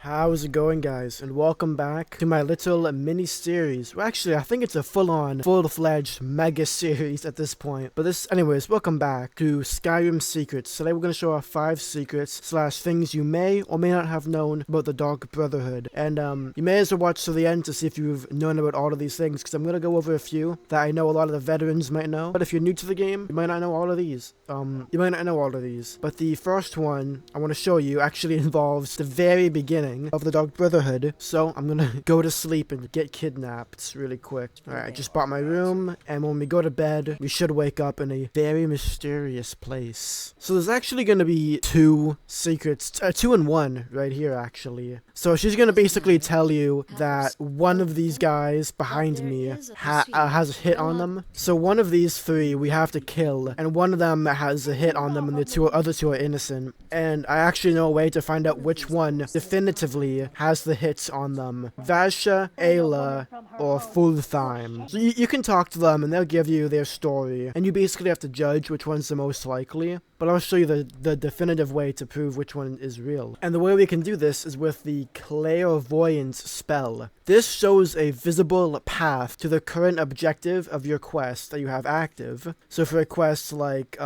How's it going, guys? And welcome back to my little mini-series. Well, actually, I think it's a full-on, full-fledged mega-series at this point. But anyways, welcome back to Skyrim Secrets. Today we're going to show off 5 secrets / things you may or may not have known about the Dark Brotherhood. And you may as well watch to the end to see if you've known about all of these things, because I'm going to go over a few that I know a lot of the veterans might know. But if you're new to the game, you might not know all of these. You might not know all of these. But the first one I want to show you actually involves the very beginning of the Dark Brotherhood. So I'm gonna go to sleep and get kidnapped really quick. Alright, I just bought my room, and when we go to bed, we should wake up in a very mysterious place. So there's actually gonna be 2 secrets, 2 in 1 right here actually. So she's gonna basically tell you that one of these guys behind me has a hit on them. So one of these 3 we have to kill, and one of them has a hit on them, and the other two are innocent. And I actually know a way to find out which one definitively has the hits on them. Vasha, Ayla, or Fultheim. So you can talk to them and they'll give you their story, and you basically have to judge which one's the most likely. But I'll show you the definitive way to prove which one is real. And the way we can do this is with the Clairvoyance spell. This shows a visible path to the current objective of your quest that you have active. So for a quest like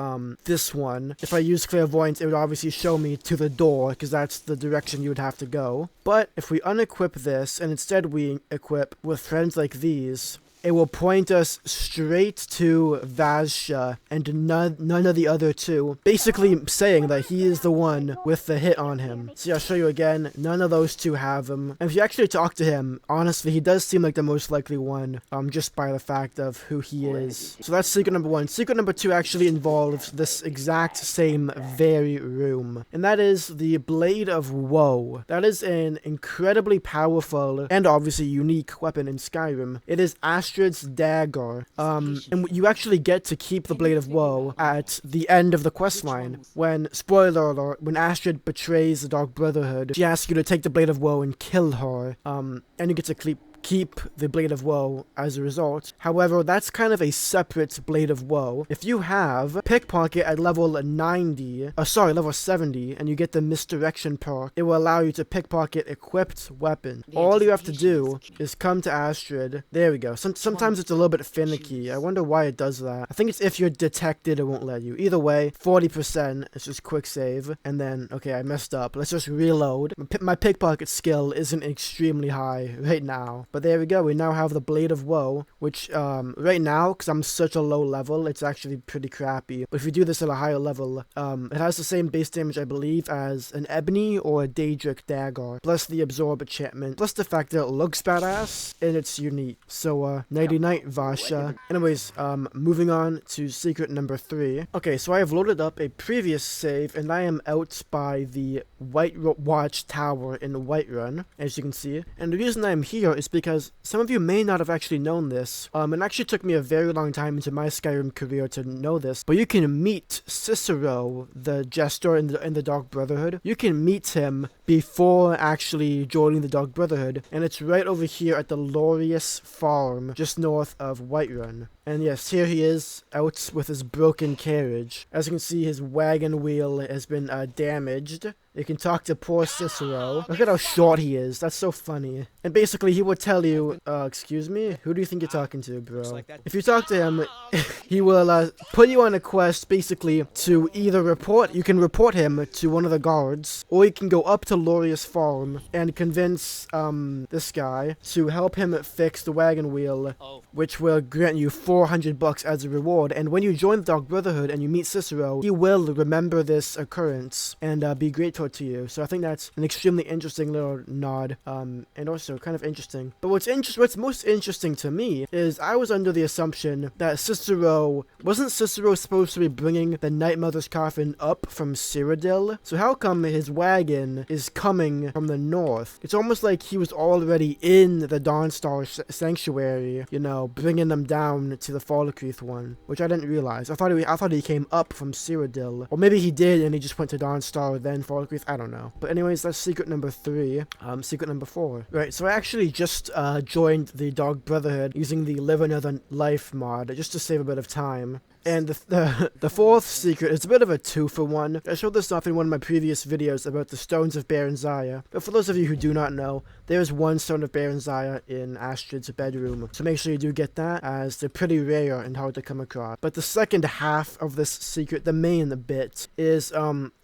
this one, if I use Clairvoyance, it would obviously show me to the door, because that's the direction you would have to go. But if we unequip this and instead we equip with friends like these, it will point us straight to Vasha and none of the other 2, basically saying that he is the one with the hit on him. See, I'll show you again, none of those 2 have him. And if you actually talk to him, honestly, he does seem like the most likely one, just by the fact of who he is. So that's secret number 1. Secret number 2 actually involves this exact same very room, and that is the Blade of Woe. That is an incredibly powerful and obviously unique weapon in Skyrim. It is Astrid's dagger, and you actually get to keep the Blade of Woe at the end of the questline. When, spoiler alert, when Astrid betrays the Dark Brotherhood, she asks you to take the Blade of Woe and kill her, and you get to keep the Blade of Woe as a result. However, that's kind of a separate Blade of Woe. If you have Pickpocket at level 70, and you get the Misdirection Park, it will allow you to pickpocket equipped weapons. All you have to do is come to Astrid. There we go. Sometimes it's a little bit finicky. I wonder why it does that. I think it's if you're detected, it won't let you. Either way, 40%, it's just quick save, and then, okay, I messed up. Let's just reload. My pickpocket skill isn't extremely high right now. But there we go, we now have the Blade of Woe, which right now, because I'm such a low level, it's actually pretty crappy. But if you do this at a higher level, it has the same base damage, I believe, as an Ebony or a Daedric dagger, plus the Absorb enchantment, plus the fact that it looks badass, and it's unique. So, nighty-night, Vasha. Anyways, moving on to secret number 3. Okay, so I have loaded up a previous save, and I am out by the White Watch Tower in Whiterun, as you can see. And the reason I am here is because some of you may not have actually known this. It actually took me a very long time into my Skyrim career to know this, but you can meet Cicero, the jester in the Dark Brotherhood. You can meet him before actually joining the Dark Brotherhood, and it's right over here at the Lorius Farm, just north of Whiterun. And yes, here he is, out with his broken carriage. As you can see, his wagon wheel has been damaged. You can talk to poor Cicero. Look at how short he is. That's so funny. And basically, he will tell you, excuse me? Who do you think you're talking to, bro? If you talk to him, he will put you on a quest, basically, to either you can report him to one of the guards, or you can go up to Lorius Farm and convince this guy to help him fix the wagon wheel, which will grant you $400 as a reward. And when you join the Dark Brotherhood and you meet Cicero, he will remember this occurrence and be grateful to you. So I think that's an extremely interesting little nod, and also kind of interesting. But what's most interesting to me is I was under the assumption that wasn't Cicero supposed to be bringing the Night Mother's coffin up from Cyrodiil? So how come his wagon is coming from the north? It's almost like he was already in the Dawnstar Sanctuary, you know, bringing them down to the Falkreath one, which I didn't realize. I thought he came up from Cyrodiil, or maybe he did and he just went to Dawnstar then Falkreath. I don't know. But anyways, that's secret number 3. Secret number 4. Right, so I actually just joined the Dark Brotherhood using the Live Another Life mod, just to save a bit of time. And the fourth secret is a bit of a two-for-one. I showed this off in one of my previous videos about the stones of Baronziah. But for those of you who do not know, there's one stone of Baronziah in Astrid's bedroom. So make sure you do get that, as they're pretty rare and hard to come across. But the second half of this secret, the main bit, is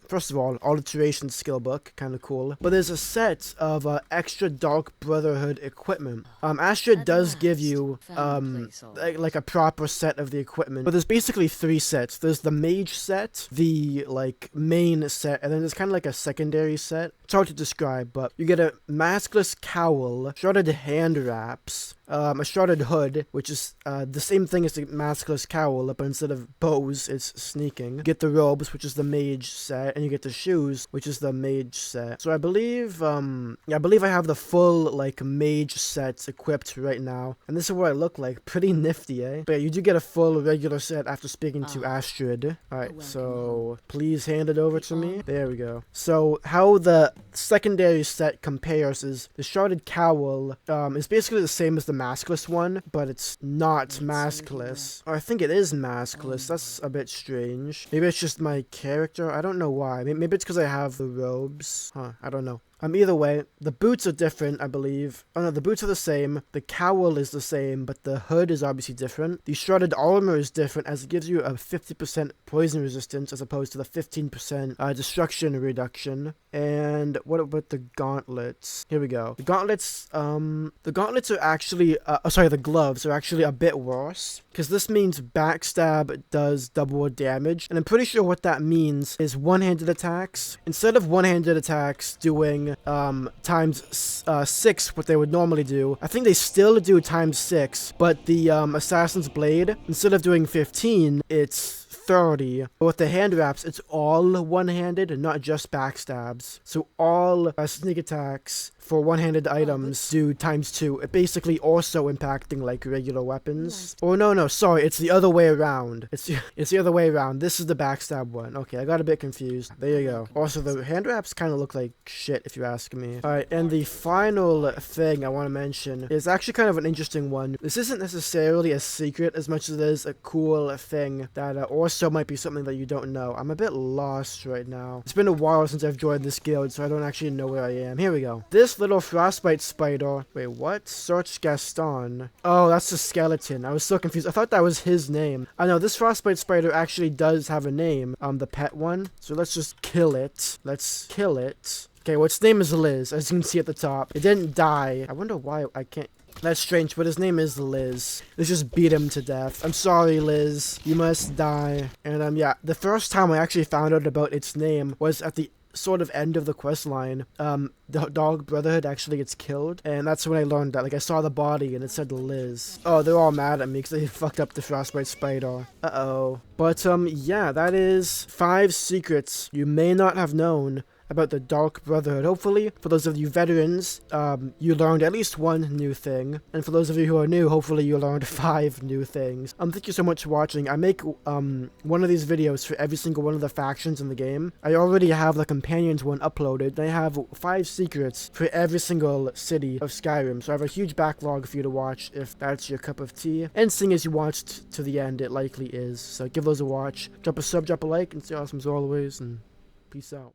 first of all, Alteration skill book, kind of cool. But there's a set of extra Dark Brotherhood equipment. Astrid does give you like a proper set of the equipment, but there's basically 3 sets. There's the mage set, the like main set, and then there's kind of like a secondary set. It's hard to describe, but you get a maskless cowl, shrouded hand wraps, a shrouded hood, which is the same thing as the maskless cowl, but instead of bows, it's sneaking. You get the robes, which is the mage set, and you get the shoes, which is the mage set. So I believe I have the full like mage sets equipped right now, and this is what I look like. Pretty nifty, eh? But yeah, you do get a full regular set after speaking to Astrid. Alright, so please hand it over to me. There we go. So how the secondary set compares is the shrouded cowl is basically the same as the maskless one, but it's not maskless. Or I think it is maskless. That's a bit strange. Maybe it's just my character. I don't know why. Maybe it's because I have the robes. I don't know. Either way, the boots are different, I believe. Oh no, the boots are the same, the cowl is the same, but the hood is obviously different. The shrouded armor is different, as it gives you a 50% poison resistance as opposed to the 15% destruction reduction. And what about the gauntlets? Here we go. The gauntlets are actually, the gloves are actually a bit worse, because this means backstab does double damage, and I'm pretty sure what that means is one-handed attacks. Instead of one-handed attacks doing times 6 what they would normally do, I think they still do times 6, but the Assassin's Blade, instead of doing 15, it's 30. But with the hand wraps, it's all one-handed and not just backstabs. So all sneak attacks for one-handed items do times 2. It basically also impacting like regular weapons. Oh no, sorry, it's the other way around. It's the other way around. This is the backstab one. Okay, I got a bit confused. There you go. Also, the hand wraps kind of look like shit if you ask me. Alright, and the final thing I want to mention is actually kind of an interesting one. This isn't necessarily a secret as much as it is a cool thing that also might be something that you don't know. I'm a bit lost right now. It's been a while since I've joined this guild, so I don't actually know where I am. Here we go. This little Frostbite spider. Wait, what? Search Gaston. Oh, that's the skeleton. I was so confused. I thought that was his name. I know this Frostbite spider actually does have a name. The pet one. So let's just kill it. Let's kill it. Okay, well, its name is Liz, as you can see at the top. It didn't die. I wonder why I can't... That's strange, but his name is Liz. Let's just beat him to death. I'm sorry, Liz. You must die. And, yeah, the first time I actually found out about its name was at the sort of end of the quest line. The Dog Brotherhood actually gets killed, and that's when I learned that. Like, I saw the body, and it said Liz. Oh, they're all mad at me because they fucked up the Frostbite spider. Uh-oh. But, yeah, that is 5 secrets you may not have known about the Dark Brotherhood. Hopefully, for those of you veterans, you learned at least 1 new thing. And for those of you who are new, hopefully you learned 5 new things. Thank you so much for watching. I make, one of these videos for every single one of the factions in the game. I already have the Companions one uploaded, and I have 5 secrets for every single city of Skyrim. So I have a huge backlog for you to watch if that's your cup of tea. And seeing as you watched to the end, it likely is. So give those a watch. Drop a sub, drop a like, and stay awesome as always, and peace out.